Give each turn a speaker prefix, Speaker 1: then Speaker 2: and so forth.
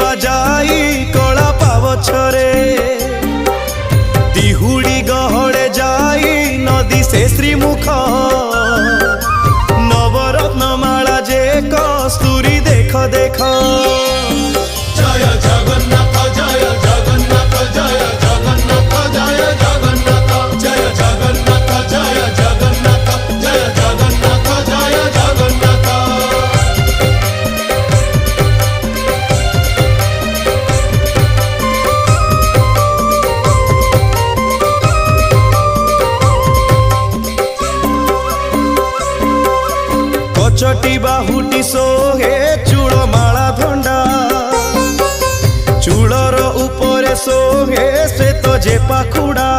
Speaker 1: बाजाई कला पावछरे दिहुड़ी गहड़े जाई नदी से श्रीमुख नवरत्न माला जे कस्तूरी देख देख
Speaker 2: जय जगन्नाथ जय जगन्नाथ जय जगन्नाथ जय जगन्नाथ जय जगन्नाथ जय जगन्नाथ जय जगन्नाथ जय जगन्नाथ।
Speaker 1: कचटी बाहुटी सोहे चूड़ माला धंडा चूड़र ऊपर सोहे श्वेत जे पाखुड़ा